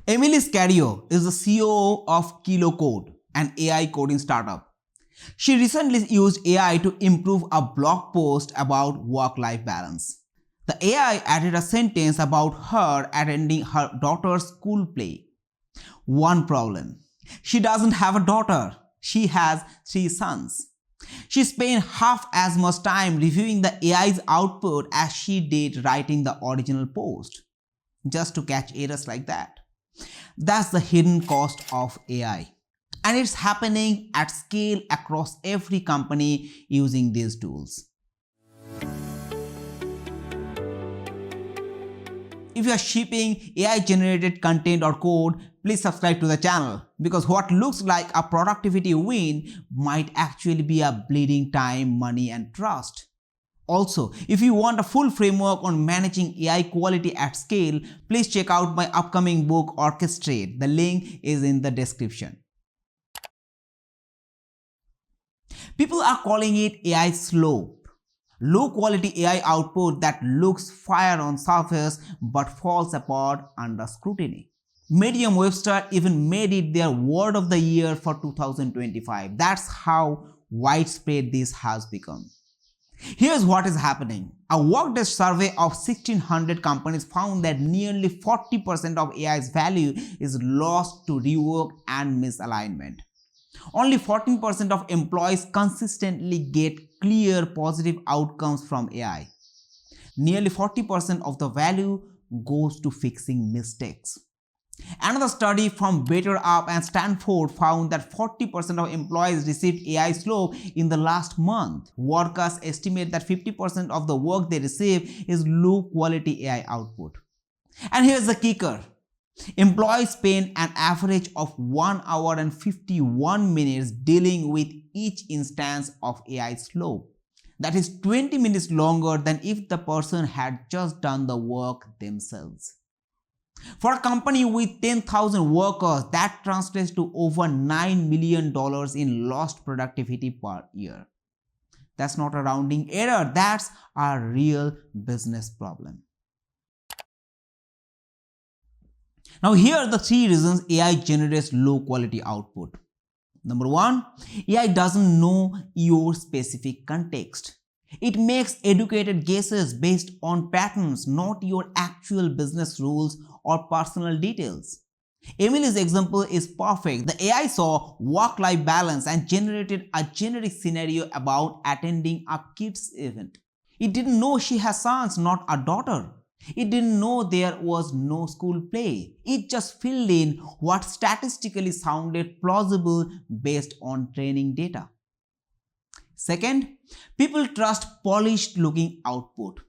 Emily Scario is the CEO of Kilo Code, an AI coding startup. She recently used AI to improve a blog post about work-life balance. The AI added a sentence about her attending her daughter's school play. One problem: she doesn't have a daughter. She has 3 sons. She spent half as much time reviewing the AI's output as she did writing the original post, just to catch errors like that. That's the hidden cost of AI. And it's happening at scale across every company using these tools. If you are shipping AI generated content or code, please subscribe to the channel, because what looks like a productivity win might actually be a bleeding time, money and trust. Also, if you want a full framework on managing AI quality at scale, please check out my upcoming book Orchestrate. The link is in the description. People are calling it AI Slop. Low quality AI output that looks fire on surface but falls apart under scrutiny. Merriam-Webster even made it their word of the year for 2025. That's how widespread this has become. Here's what is happening. A Workday survey of 1,600 companies found that nearly 40% of AI's value is lost to rework and misalignment. Only 14% of employees consistently get clear positive outcomes from AI. Nearly 40% of the value goes to fixing mistakes. Another study from Better Up and Stanford found that 40% of employees received AI Slop in the last month. Workers estimate that 50% of the work they receive is low quality AI output. And here's the kicker. Employees spend an average of 1 hour and 51 minutes dealing with each instance of AI Slop. That is 20 minutes longer than if the person had just done the work themselves. For a company with 10,000 workers, that translates to over $9 million in lost productivity per year. That's not a rounding error, that's a real business problem. Now here are the 3 reasons AI generates low quality output. Number 1, AI doesn't know your specific context. It makes educated guesses based on patterns, not your actual business rules or personal details. Emily's example is perfect. The AI saw work-life balance and generated a generic scenario about attending a kids' event. It didn't know she has sons, not a daughter. It didn't know there was no school play. It just filled in what statistically sounded plausible based on training data. Second, people trust polished looking output.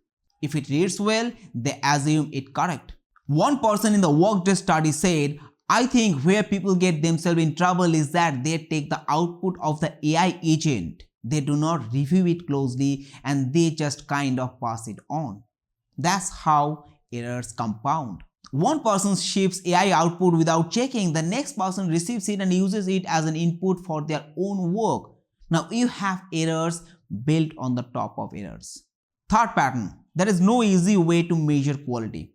If it reads well, they assume it's correct. One person in the Workday study said, "I think where people get themselves in trouble is that they take the output of the AI agent. They do not review it closely and they just kind of pass it on." That's how errors compound. One person ships AI output without checking, the next person receives it and uses it as an input for their own work. Now you have errors built on the top of errors. Third pattern, there is no easy way to measure quality.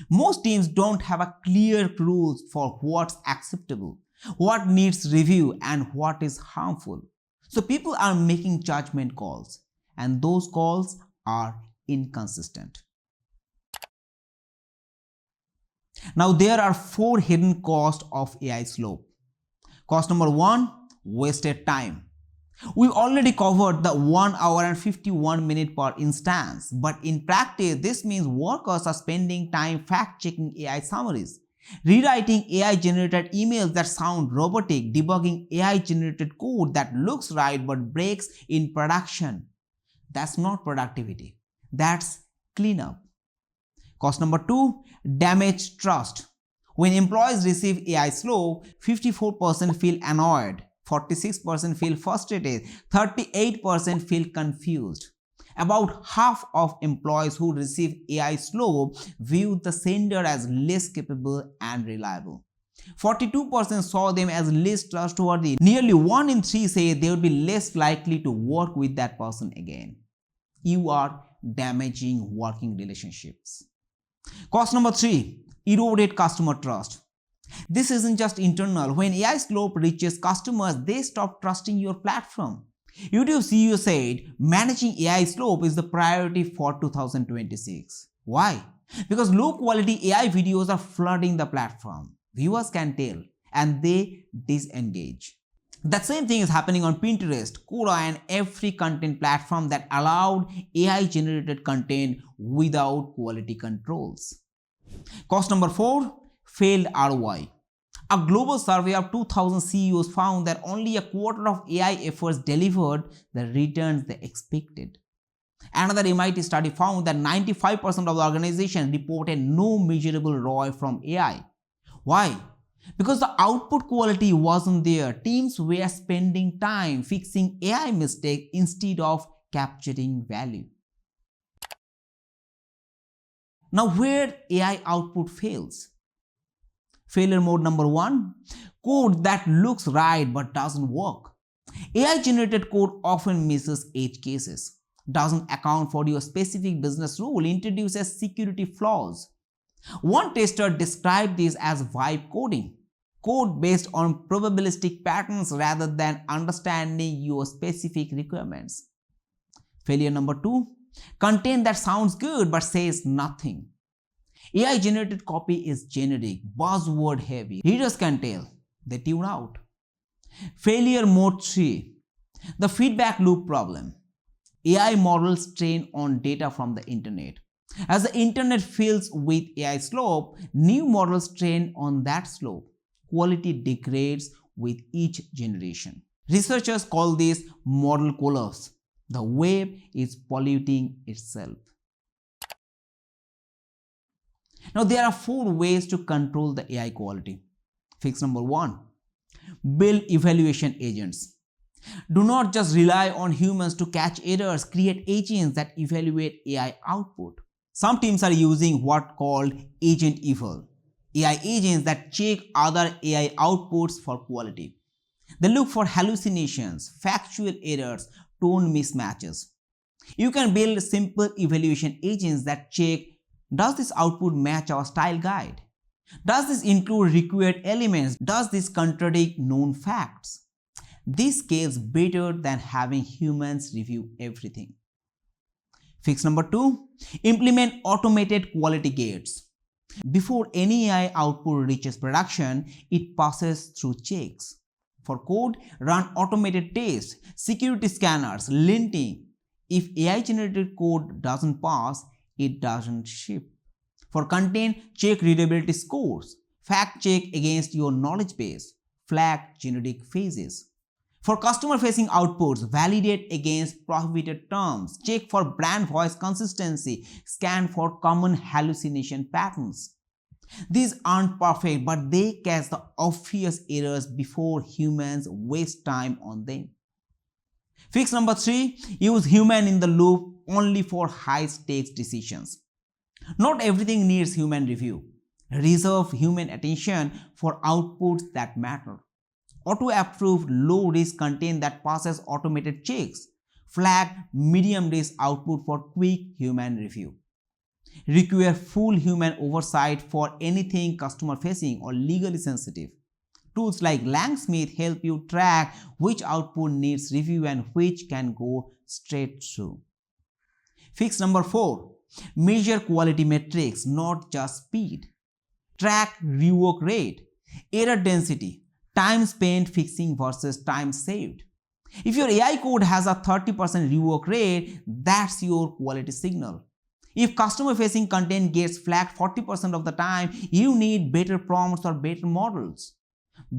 Most teams don't have a clear rules for what's acceptable, what needs review and what is harmful. So people are making judgment calls and those calls are inconsistent. Now there are 4 hidden costs of AI Slop. Cost number 1, wasted time. We already covered the 1 hour and 51 minutes per instance, but in practice this means workers are spending time fact-checking AI summaries, rewriting AI generated emails that sound robotic, debugging AI generated code that looks right but breaks in production. That's not productivity, that's cleanup. Cost number 2, damaged trust. When employees receive AI Slop, 54% feel annoyed, 46% feel frustrated, 38% feel confused. About half of employees who receive AI Slop view the sender as less capable and reliable. 42% saw them as less trustworthy. Nearly 1 in 3 say they would be less likely to work with that person again. You are damaging working relationships. Cost number 3, eroded customer trust. This isn't just internal. When AI Slop reaches customers, they stop trusting your platform. YouTube CEO said managing AI Slop is the priority for 2026. Why? Because low quality AI videos are flooding the platform. Viewers can tell and they disengage. That same thing is happening on Pinterest, Quora, and every content platform that allowed AI generated content without quality controls. Cost number 4, failed ROI. A global survey of 2000 CEOs found that only a quarter of AI efforts delivered the returns they expected. Another MIT study found that 95% of the organizations reported no measurable ROI from AI. Why? Because the output quality wasn't there. Teams were spending time fixing AI mistakes instead of capturing value. Now, where AI output fails? Failure mode number 1, code that looks right but doesn't work. AI generated code often misses edge cases, doesn't account for your specific business rule, introduces security flaws. One tester described this as vibe coding, code based on probabilistic patterns rather than understanding your specific requirements. Failure number 2, content that sounds good but says nothing. AI generated copy is generic, buzzword heavy. Readers can tell, they tune out. Failure mode 3, the feedback loop problem. AI models train on data from the internet. As the internet fills with AI slope, new models train on that slope. Quality degrades with each generation. Researchers call this model collapse. The web is polluting itself. Now, there are 4 ways to control the AI quality. Fix number 1, build evaluation agents. Do not just rely on humans to catch errors. Create agents that evaluate AI output. Some teams are using what called agent eval, AI agents that check other AI outputs for quality. They look for hallucinations, factual errors, tone mismatches. You can build simple evaluation agents that check, does this output match our style guide? Does this include required elements? Does this contradict known facts? This scales better than having humans review everything. Fix number 2, implement automated quality gates. Before any AI output reaches production, it passes through checks. For code, run automated tests, security scanners, linting. If AI generated code doesn't pass, it doesn't ship. For content, check readability scores, fact check against your knowledge base, flag generic phases. For customer-facing outputs, validate against prohibited terms, check for brand voice consistency, scan for common hallucination patterns. These aren't perfect, but they catch the obvious errors before humans waste time on them. Fix number 3, use human in the loop only for high-stakes decisions. Not everything needs human review. Reserve human attention for outputs that matter. Auto-approve low-risk content that passes automated checks. Flag medium-risk output for quick human review. Require full human oversight for anything customer-facing or legally sensitive. Tools like Langsmith help you track which output needs review and which can go straight through. Fix number 4, measure quality metrics, not just speed. Track rework rate, error density, time spent fixing versus time saved. If your AI code has a 30% rework rate, that's your quality signal. If customer-facing content gets flagged 40% of the time, you need better prompts or better models.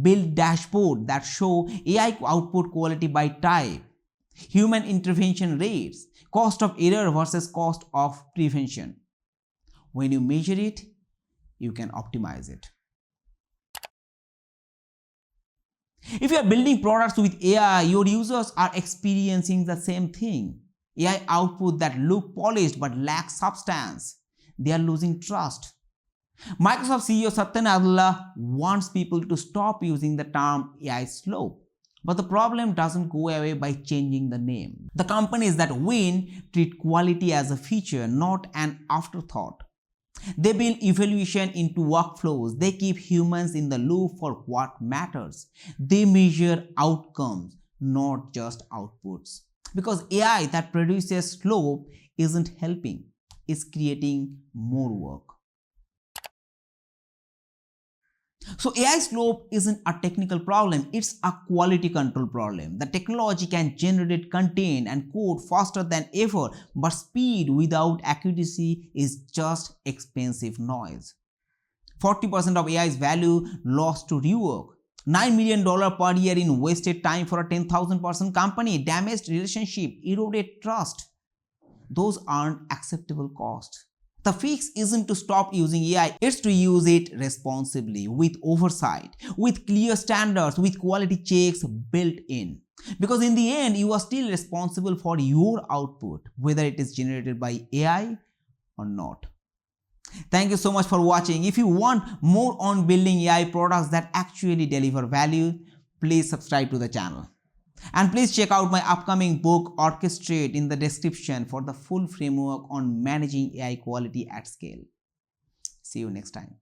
Build dashboards that show AI output quality by type, human intervention rates, cost of error versus cost of prevention. When you measure it, you can optimize it. If you are building products with AI, your users are experiencing the same thing. AI output that look polished but lack substance. They are losing trust. Microsoft CEO Satya Nadella wants people to stop using the term AI slope. But the problem doesn't go away by changing the name. The companies that win treat quality as a feature, not an afterthought. They build evaluation into workflows. They keep humans in the loop for what matters. They measure outcomes, not just outputs. Because AI that produces Slop isn't helping, it's creating more work. So AI Slop isn't a technical problem, it's a quality control problem. The technology can generate content and code faster than ever, but speed without accuracy is just expensive noise. 40% of AI's value lost to rework. $9 million per year in wasted time for a 10,000-person company, damaged relationship, eroded trust. Those aren't acceptable costs. The fix isn't to stop using AI, it's to use it responsibly, with oversight, with clear standards, with quality checks built in. Because in the end, you are still responsible for your output, whether it is generated by AI or not. Thank you so much for watching. If you want more on building AI products that actually deliver value, please subscribe to the channel. And please check out my upcoming book Orchestrate in the description for the full framework on managing AI quality at scale. See you next time.